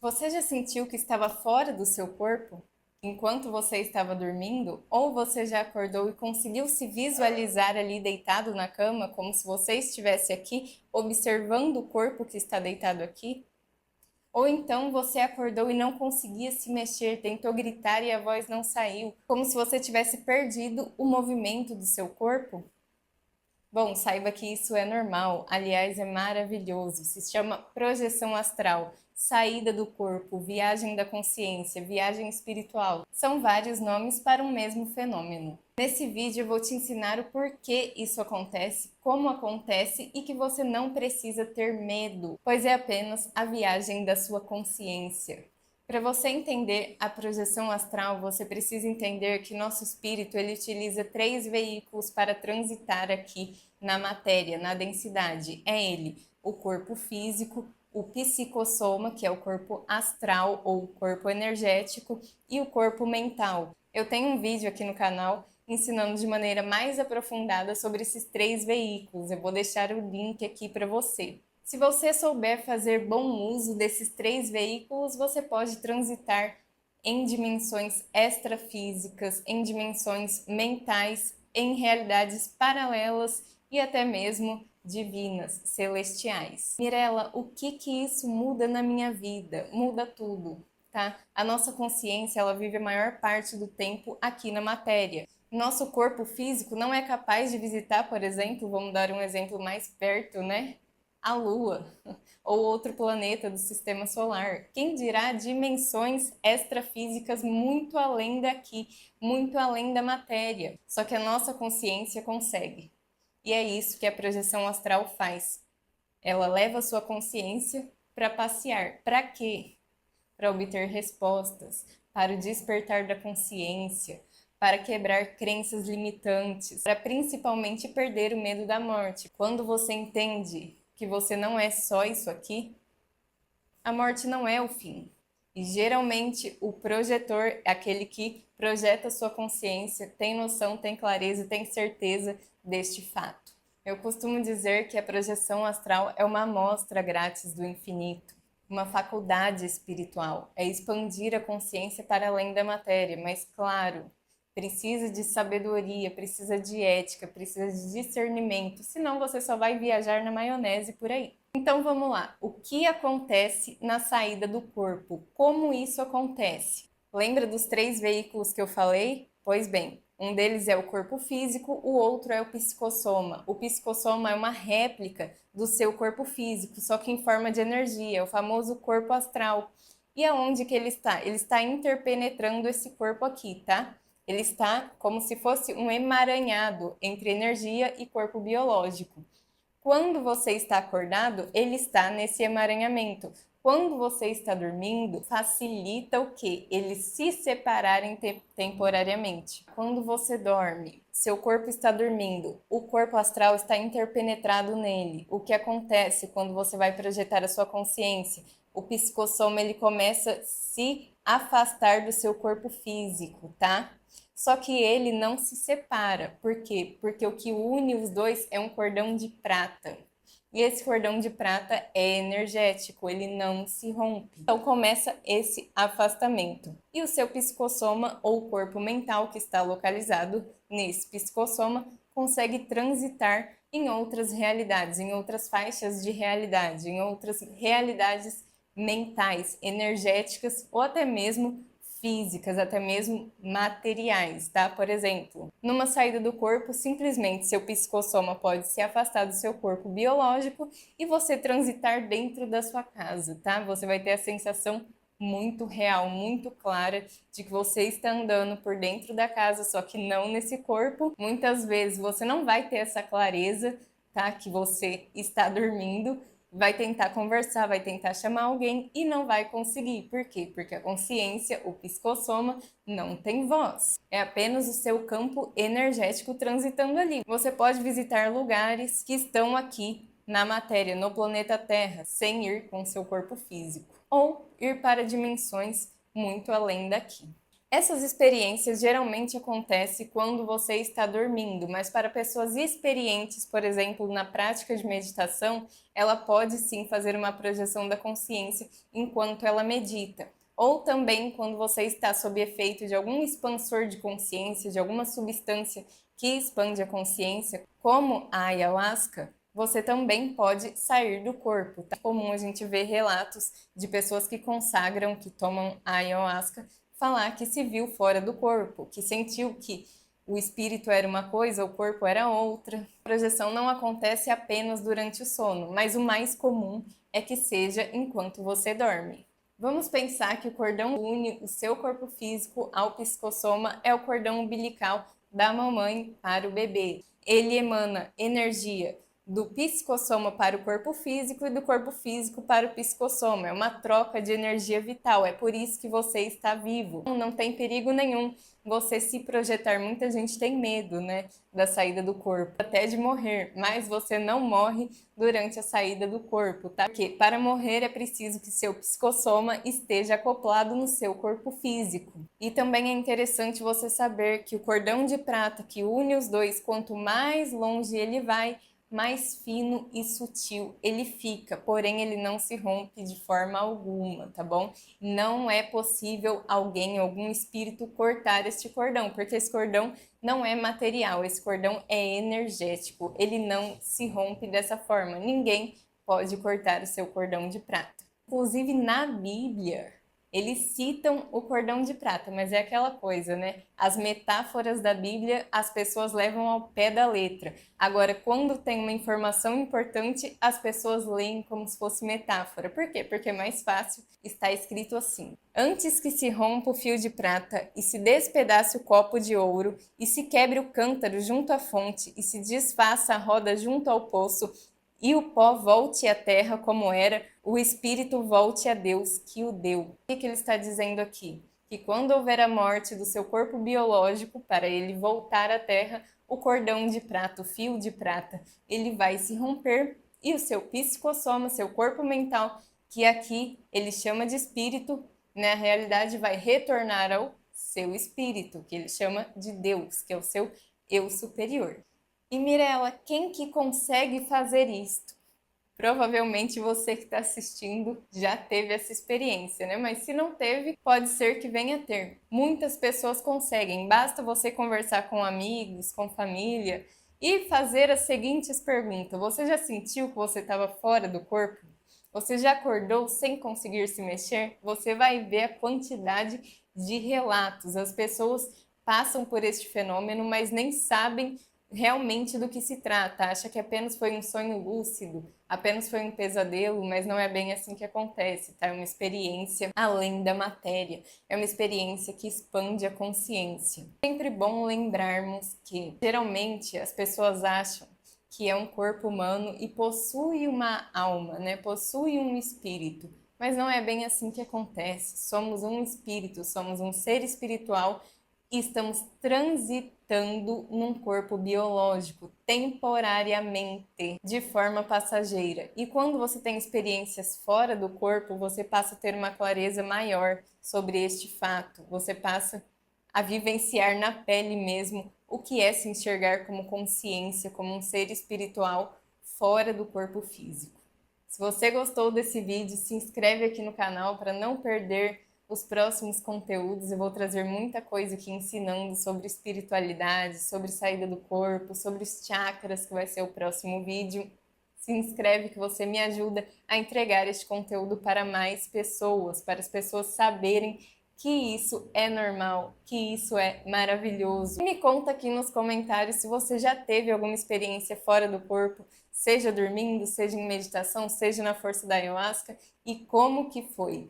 Você já sentiu que estava fora do seu corpo enquanto você estava dormindo? Ou você já acordou e conseguiu se visualizar ali deitado na cama, como se você estivesse aqui, observando o corpo que está deitado aqui? Ou então você acordou e não conseguia se mexer, tentou gritar e a voz não saiu, como se você tivesse perdido o movimento do seu corpo? Bom, saiba que isso é normal, aliás, é maravilhoso. Se chama projeção astral, saída do corpo, viagem da consciência, viagem espiritual. São vários nomes para um mesmo fenômeno. Nesse vídeo eu vou te ensinar o porquê isso acontece, como acontece e que você não precisa ter medo, pois é apenas a viagem da sua consciência. Para você entender a projeção astral, você precisa entender que nosso espírito ele utiliza três veículos para transitar aqui na matéria, na densidade. É ele, o corpo físico, o psicossoma, que é o corpo astral ou o corpo energético, e o corpo mental. Eu tenho um vídeo aqui no canal ensinando de maneira mais aprofundada sobre esses três veículos. Eu vou deixar o link aqui para você. Se você souber fazer bom uso desses três veículos, você pode transitar em dimensões extrafísicas, em dimensões mentais, em realidades paralelas e até mesmo divinas, celestiais. Mirela, o que isso muda na minha vida? Muda tudo, tá? A nossa consciência, ela vive a maior parte do tempo aqui na matéria. Nosso corpo físico não é capaz de visitar, por exemplo, vamos dar um exemplo mais perto, né? A Lua ou outro planeta do sistema solar. Quem dirá dimensões extrafísicas muito além daqui, muito além da matéria. Só que a nossa consciência consegue. E é isso que a projeção astral faz. Ela leva a sua consciência para passear. Para quê? Para obter respostas, para o despertar da consciência, para quebrar crenças limitantes, para principalmente perder o medo da morte. Quando você entende que você não é só isso aqui, a morte não é o fim. E geralmente o projetor, aquele que projeta sua consciência, tem noção, tem clareza, tem certeza deste fato. Eu costumo dizer que a projeção astral é uma amostra grátis do infinito, uma faculdade espiritual, é expandir a consciência para além da matéria, mas claro, precisa de sabedoria, precisa de ética, precisa de discernimento, senão você só vai viajar na maionese por aí. Então vamos lá, o que acontece na saída do corpo? Como isso acontece? Lembra dos três veículos que eu falei? Pois bem, um deles é o corpo físico, o outro é o psicossoma. O psicossoma é uma réplica do seu corpo físico, só que em forma de energia, o famoso corpo astral. E aonde que ele está? Ele está interpenetrando esse corpo aqui, tá? Ele está como se fosse um emaranhado entre energia e corpo biológico. Quando você está acordado, ele está nesse emaranhamento. Quando você está dormindo, facilita o quê? Eles se separarem temporariamente. Quando você dorme, seu corpo está dormindo, o corpo astral está interpenetrado nele. O que acontece quando você vai projetar a sua consciência? O psicossoma ele começa a se afastar do seu corpo físico, tá? Só que ele não se separa. Por quê? Porque o que une os dois é um cordão de prata. E esse cordão de prata é energético, ele não se rompe. Então começa esse afastamento. E o seu psicossoma ou corpo mental que está localizado nesse psicossoma consegue transitar em outras realidades, em outras faixas de realidade, em outras realidades mentais, energéticas ou até mesmo físicas, até mesmo materiais, tá? Por exemplo, numa saída do corpo, simplesmente seu psicossoma pode se afastar do seu corpo biológico e você transitar dentro da sua casa, tá? Você vai ter a sensação muito real, muito clara de que você está andando por dentro da casa, só que não nesse corpo. Muitas vezes você não vai ter essa clareza, tá? Que você está dormindo, vai tentar conversar, vai tentar chamar alguém e não vai conseguir. Por quê? Porque a consciência, o psicossoma, não tem voz. É apenas o seu campo energético transitando ali. Você pode visitar lugares que estão aqui na matéria, no planeta Terra, sem ir com seu corpo físico. Ou ir para dimensões muito além daqui. Essas experiências geralmente acontecem quando você está dormindo, mas para pessoas experientes, por exemplo, na prática de meditação, ela pode sim fazer uma projeção da consciência enquanto ela medita. Ou também quando você está sob efeito de algum expansor de consciência, de alguma substância que expande a consciência, como a ayahuasca, você também pode sair do corpo. É comum a gente ver relatos de pessoas que consagram, que tomam a ayahuasca, falar que se viu fora do corpo, que sentiu que o espírito era uma coisa, o corpo era outra. A projeção não acontece apenas durante o sono, mas o mais comum é que seja enquanto você dorme. Vamos pensar que o cordão que une o seu corpo físico ao psicossoma é o cordão umbilical da mamãe para o bebê. Ele emana energia do psicossoma para o corpo físico e do corpo físico para o psicossoma. É uma troca de energia vital, é por isso que você está vivo. Não tem perigo nenhum você se projetar. Muita gente tem medo, né, da saída do corpo, até de morrer, mas você não morre durante a saída do corpo, tá? Porque para morrer é preciso que seu psicossoma esteja acoplado no seu corpo físico. E também é interessante você saber que o cordão de prata que une os dois, quanto mais longe ele vai, mais fino e sutil ele fica, porém ele não se rompe de forma alguma, tá bom? Não é possível alguém, algum espírito cortar este cordão, porque esse cordão não é material, esse cordão é energético, ele não se rompe dessa forma. Ninguém pode cortar o seu cordão de prata. Inclusive na Bíblia, eles citam o cordão de prata, mas é aquela coisa, né? As metáforas da Bíblia as pessoas levam ao pé da letra. Agora, quando tem uma informação importante, as pessoas leem como se fosse metáfora. Por quê? Porque é mais fácil, está escrito assim: antes que se rompa o fio de prata e se despedace o copo de ouro e se quebre o cântaro junto à fonte e se desfaça a roda junto ao poço, e o pó volte à terra como era, o espírito volte a Deus que o deu. O que ele está dizendo aqui? Que quando houver a morte do seu corpo biológico, para ele voltar à terra, o cordão de prata, o fio de prata, ele vai se romper e o seu psicossoma, seu corpo mental, que aqui ele chama de espírito, na realidade vai retornar ao seu espírito, que ele chama de Deus, que é o seu eu superior. E Mirella, quem que consegue fazer isto? Provavelmente você que está assistindo já teve essa experiência, né? Mas se não teve, pode ser que venha a ter. Muitas pessoas conseguem, basta você conversar com amigos, com família e fazer as seguintes perguntas. Você já sentiu que você estava fora do corpo? Você já acordou sem conseguir se mexer? Você vai ver a quantidade de relatos. As pessoas passam por este fenômeno, mas nem sabem realmente do que se trata, acha que apenas foi um sonho lúcido, apenas foi um pesadelo, mas não é bem assim que acontece, tá? É uma experiência além da matéria, é uma experiência que expande a consciência. Sempre bom lembrarmos que, geralmente, as pessoas acham que é um corpo humano e possui uma alma, né? Possui um espírito, mas não é bem assim que acontece. Somos um espírito, somos um ser espiritual e estamos transitando num corpo biológico temporariamente, de forma passageira. E quando você tem experiências fora do corpo, você passa a ter uma clareza maior sobre este fato. Você passa a vivenciar na pele mesmo o que é se enxergar como consciência, como um ser espiritual fora do corpo físico. Se você gostou desse vídeo, se inscreve aqui no canal para não perder os próximos conteúdos. Eu vou trazer muita coisa aqui ensinando sobre espiritualidade, sobre saída do corpo, sobre os chakras, que vai ser o próximo vídeo. Se inscreve que você me ajuda a entregar este conteúdo para mais pessoas, para as pessoas saberem que isso é normal, que isso é maravilhoso. Me conta aqui nos comentários se você já teve alguma experiência fora do corpo, seja dormindo, seja em meditação, seja na força da ayahuasca, e como que foi.